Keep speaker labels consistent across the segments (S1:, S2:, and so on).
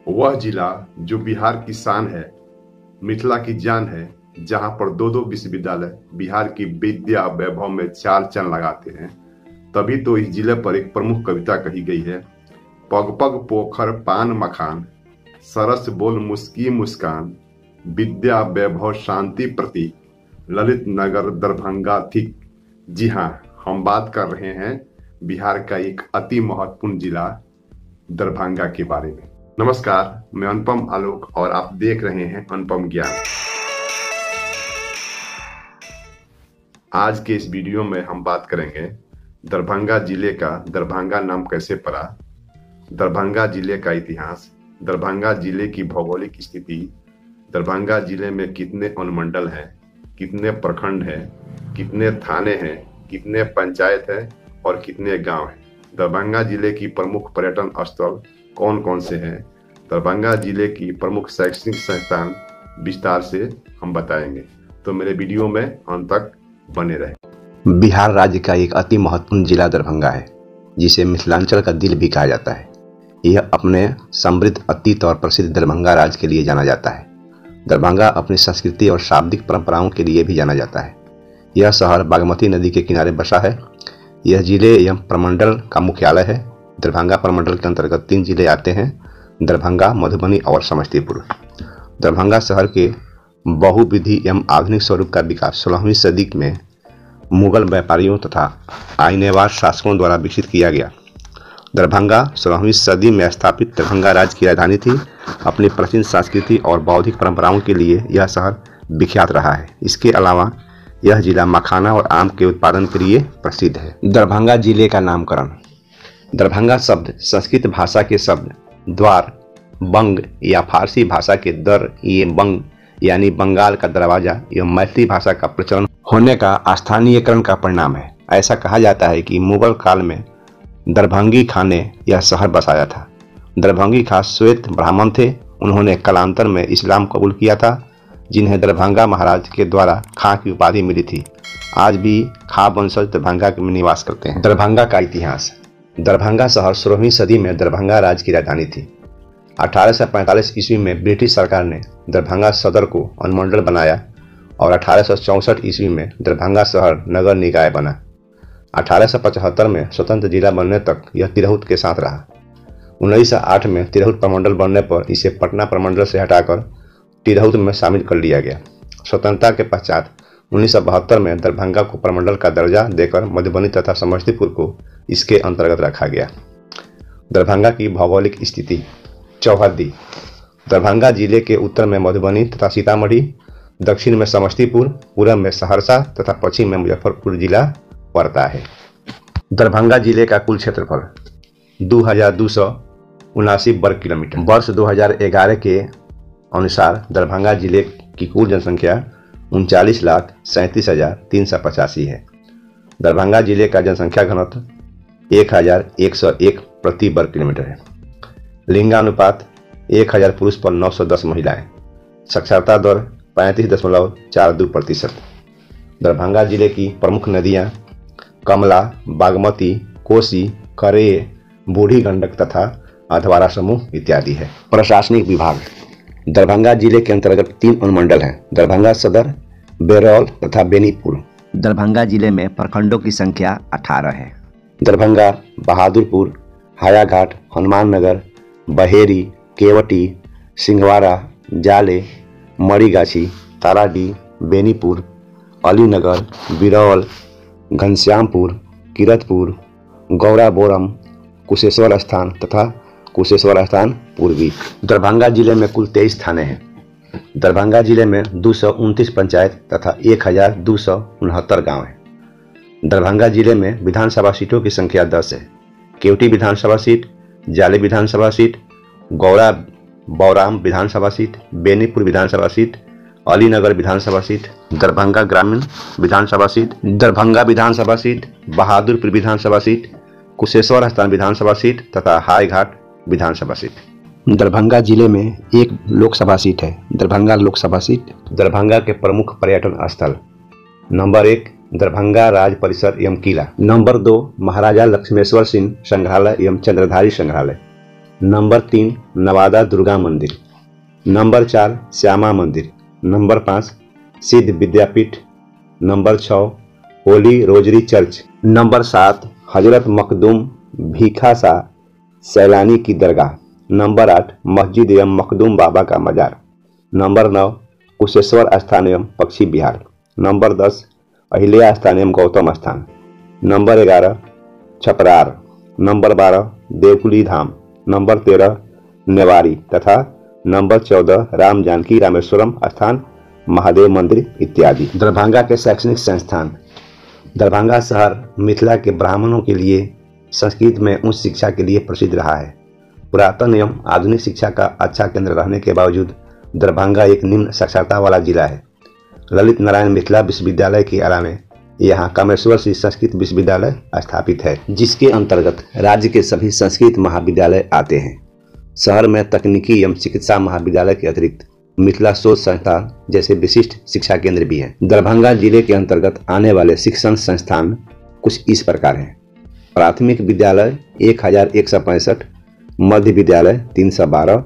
S1: वह जिला जो बिहार की शान है, मिथिला की जान है, जहां पर दो दो विश्वविद्यालय बिहार की विद्या वैभव में चार चांद लगाते हैं। तभी तो इस जिले पर एक प्रमुख कविता कही गई है। पग पग पोखर पान मखान, सरस बोल मुस्की मुस्कान, विद्या वैभव शांति प्रतीक, ललित नगर दरभंगा थिक। जी हाँ, हम बात कर रहे हैं बिहार का एक अति महत्वपूर्ण जिला दरभंगा के बारे में। नमस्कार, मैं अनुपम आलोक और आप देख रहे हैं अनुपम ज्ञान। आज के इस वीडियो में हम बात करेंगे दरभंगा जिले का दरभंगा नाम कैसे पड़ा, दरभंगा जिले का इतिहास, दरभंगा जिले की भौगोलिक स्थिति, दरभंगा जिले में कितने अनुमंडल हैं, कितने प्रखंड हैं, कितने थाने हैं, कितने पंचायत हैं और कितने गांव हैं। दरभंगा जिले की प्रमुख पर्यटन स्थल कौन कौन से हैं, दरभंगा जिले की प्रमुख शैक्षणिक संस्थान विस्तार से हम बताएंगे। तो मेरे वीडियो में अंत तक बने रहे।
S2: बिहार राज्य का एक अति महत्वपूर्ण जिला दरभंगा है, जिसे मिथिलांचल का दिल भी कहा जाता है। यह अपने समृद्ध अतीत और प्रसिद्ध दरभंगा राज्य के लिए जाना जाता है। दरभंगा अपनी संस्कृति और शाब्दिक परंपराओं के लिए भी जाना जाता है। यह शहर बागमती नदी के किनारे बसा है। यह जिले एवं प्रमंडल का मुख्यालय है। दरभंगा प्रमंडल के अंतर्गत 3 जिले आते हैं: दरभंगा, मधुबनी और समस्तीपुर। दरभंगा शहर के बहुविधि एवं आधुनिक स्वरूप का विकास 16वीं सदी में मुगल व्यापारियों तथा आइनेवार शासकों द्वारा विकसित किया गया। दरभंगा 16वीं सदी में स्थापित दरभंगा राज्य की राजधानी थी। अपनी प्राचीन संस्कृति और बौद्धिक परंपराओं के लिए यह शहर विख्यात रहा है। इसके अलावा यह जिला मखाना और आम के उत्पादन के लिए प्रसिद्ध है। दरभंगा जिले का नामकरण। दरभंगा शब्द संस्कृत भाषा के शब्द द्वार, बंग या फारसी भाषा के दर ये बंग यानी बंगाल का दरवाजा एवं मैथिली भाषा का प्रचलन होने का स्थानीयकरण का परिणाम है। ऐसा कहा जाता है कि मुगल काल में दरभंगी खां ने यह शहर बसाया था। दरभंगी खां श्वेत ब्राह्मण थे। उन्होंने कालांतर में इस्लाम कबूल किया था, जिन्हें दरभंगा महाराज के द्वारा खां की उपाधि मिली थी। आज भी खां वंशज दरभंगा में निवास करते हैं। दरभंगा का इतिहास। दरभंगा शहर 16वीं सदी में दरभंगा राज्य की राजधानी थी। 1845 ईस्वी में ब्रिटिश सरकार ने दरभंगा सदर को अनुमंडल बनाया और 1864 ईस्वी में दरभंगा शहर नगर निकाय बना। 1875 में स्वतंत्र जिला बनने तक यह तिरहुत के साथ रहा। 1908 में तिरहुत प्रमंडल बनने पर इसे पटना प्रमंडल से हटाकर तिरहुत में शामिल कर लिया गया। स्वतंत्रता के पश्चात 1972 में दरभंगा को प्रमंडल का दर्जा देकर मधुबनी तथा समस्तीपुर को इसके अंतर्गत रखा गया। दरभंगा की भौगोलिक स्थिति। चौहद्दी। दरभंगा जिले के उत्तर में मधुबनी तथा सीतामढ़ी, दक्षिण में समस्तीपुर, पूर्व में सहरसा तथा पश्चिम में मुजफ्फरपुर जिला पड़ता है। दरभंगा जिले का कुल क्षेत्रफल 2279 वर्ग किलोमीटर। वर्ष 2011 के अनुसार दरभंगा जिले की कुल जनसंख्या 39,37,385 है। दरभंगा जिले का जनसंख्या घनत्व 1101 प्रति वर्ग किलोमीटर है। लिंगानुपात 1000 पुरुष पर 910 महिलाएं। साक्षरता दर 35.42%। दरभंगा जिले की प्रमुख नदियां कमला, बागमती, कोसी, करेह, बूढ़ी गंडक तथा अधवारा समूह इत्यादि है। प्रशासनिक विभाग। दरभंगा जिले के अंतर्गत 3 अनुमंडल हैं: दरभंगा सदर, बेरौल तथा बेनीपुर। दरभंगा जिले में प्रखंडों की संख्या 18 है। दरभंगा, बहादुरपुर, हायाघाट, हनुमान नगर, बहेरी, केवटी, सिंहवाड़ा, जाले, मड़ीगाछी, ताराडीह, बेनीपुर, अलीनगर, बिरौल, घनश्यामपुर, किरतपुर, गौराबोरम, कुशेश्वर स्थान तथा कुशेश्वर स्थान पूर्वी। दरभंगा जिले में कुल 23 थाने हैं। दरभंगा जिले में 229 पंचायत तथा 1269 गांव हैं। दरभंगा जिले में विधानसभा सीटों की संख्या 10 है। केवटी विधानसभा सीट, जाले विधानसभा सीट, गौरा बौराम विधानसभा सीट, बेनीपुर विधानसभा सीट, अलीनगर विधानसभा सीट, दरभंगा ग्रामीण विधानसभा सीट, दरभंगा विधानसभा सीट, बहादुरपुर विधानसभा सीट, कुशेश्वर स्थान विधानसभा सीट तथा हाईघाट विधानसभा सीट। दरभंगा जिले में एक लोकसभा सीट है, दरभंगा लोकसभा सीट। दरभंगा के प्रमुख पर्यटन स्थल: नंबर 1 दरभंगा राज परिसर एवं किला, नंबर 2 महाराजा लक्ष्मेश्वर सिंह संग्रहालय एवं चंद्रधारी संग्रहालय, नंबर 3 नवादा दुर्गा मंदिर, नंबर 4 श्यामा मंदिर, number 5 Siddh Vidyapeeth, number 6 Holy Rosary Church, number 7 Hazrat Makhdoom भीखा शाह सैलानी की दरगाह, नंबर 8 मस्जिद एवं मखदूम बाबा का मजार, नंबर 9 कुशेश्वर स्थान एवं पक्षी विहार, नंबर 10 अहिल्या स्थान एवं गौतम स्थान, नंबर 11 छपरार, नंबर 12 देवकुली धाम, नंबर 13 नेवारी तथा नंबर 14 राम जानकी रामेश्वरम स्थान महादेव मंदिर इत्यादि। दरभंगा के शैक्षणिक संस्थान। दरभंगा शहर मिथिला के ब्राह्मणों के लिए संस्कृत में उच्च शिक्षा के लिए प्रसिद्ध रहा है। पुरातन एवं आधुनिक शिक्षा का अच्छा केंद्र रहने के बावजूद दरभंगा एक निम्न साक्षरता वाला जिला है। ललित नारायण मिथिला विश्वविद्यालय के अलावा यहाँ कामेश्वर श्री संस्कृत विश्वविद्यालय स्थापित है, जिसके अंतर्गत राज्य के सभी संस्कृत महाविद्यालय आते हैं। शहर में तकनीकी एवं चिकित्सा महाविद्यालय के अतिरिक्त मिथिला शोध संस्थान जैसे विशिष्ट शिक्षा केंद्र भी हैं। दरभंगा जिले के अंतर्गत आने वाले शिक्षण संस्थान कुछ इस प्रकार हैं: प्राथमिक विद्यालय 1165, मध्य विद्यालय 312,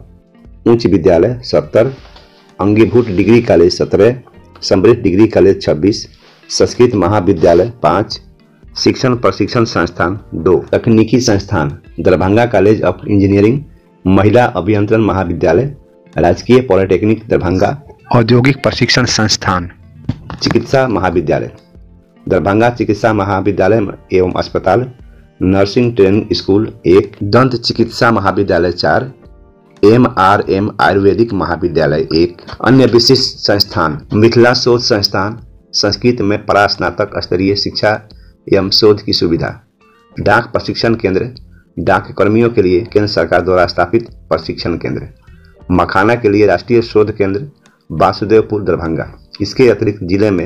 S2: उच्च विद्यालय 70, अंगीभूत डिग्री कॉलेज 17, समृद्ध डिग्री कॉलेज 26, संस्कृत महाविद्यालय 5, शिक्षण प्रशिक्षण संस्थान 2, तकनीकी संस्थान दरभंगा कॉलेज ऑफ इंजीनियरिंग, महिला अभियंत्रण महाविद्यालय, राजकीय पॉलिटेक्निक दरभंगा, औद्योगिक प्रशिक्षण संस्थान, चिकित्सा महाविद्यालय दरभंगा चिकित्सा महाविद्यालय एवं अस्पताल, नर्सिंग ट्रेनिंग स्कूल 1, दंत चिकित्सा महाविद्यालय 4, MRM आयुर्वेदिक महाविद्यालय 1। अन्य विशिष्ट संस्थान मिथिला शोध संस्थान, संस्कृत में परास्नातक स्तरीय शिक्षा एवं शोध की सुविधा, डाक प्रशिक्षण केंद्र, डाक कर्मियों के लिए केंद्र सरकार द्वारा स्थापित प्रशिक्षण केंद्र, मखाना के लिए राष्ट्रीय शोध केंद्र वासुदेवपुर दरभंगा। इसके अतिरिक्त जिले में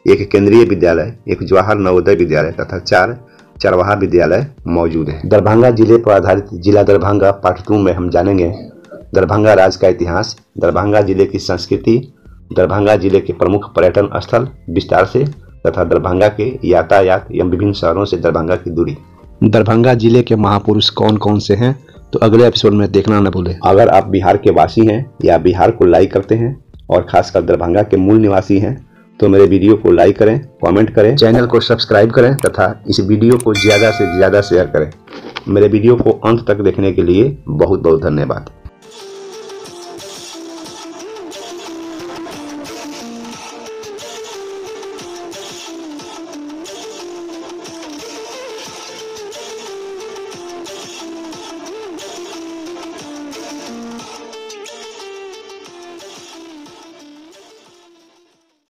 S2: एक केंद्रीय विद्यालय, एक जवाहर नवोदय विद्यालय तथा 4 चरवाहा विद्यालय मौजूद है। दरभंगा जिले पर आधारित जिला दरभंगा पार्ट 2 में हम जानेंगे दरभंगा राज्य का इतिहास, दरभंगा जिले की संस्कृति, दरभंगा जिले के प्रमुख पर्यटन स्थल विस्तार से तथा दरभंगा के यातायात एवं विभिन्न शहरों से दरभंगा की दूरी। दरभंगा जिले के महापुरुष कौन कौन से हैं तो अगले एपिसोड में देखना न भूलें। अगर आप बिहार के वासी हैं या बिहार को लाइक करते हैं और खासकर दरभंगा के मूल निवासी हैं तो मेरे वीडियो को लाइक करें, कमेंट करें, चैनल को सब्सक्राइब करें तथा इस वीडियो को ज़्यादा से ज़्यादा शेयर करें। मेरे वीडियो को अंत तक देखने के लिए बहुत बहुत धन्यवाद।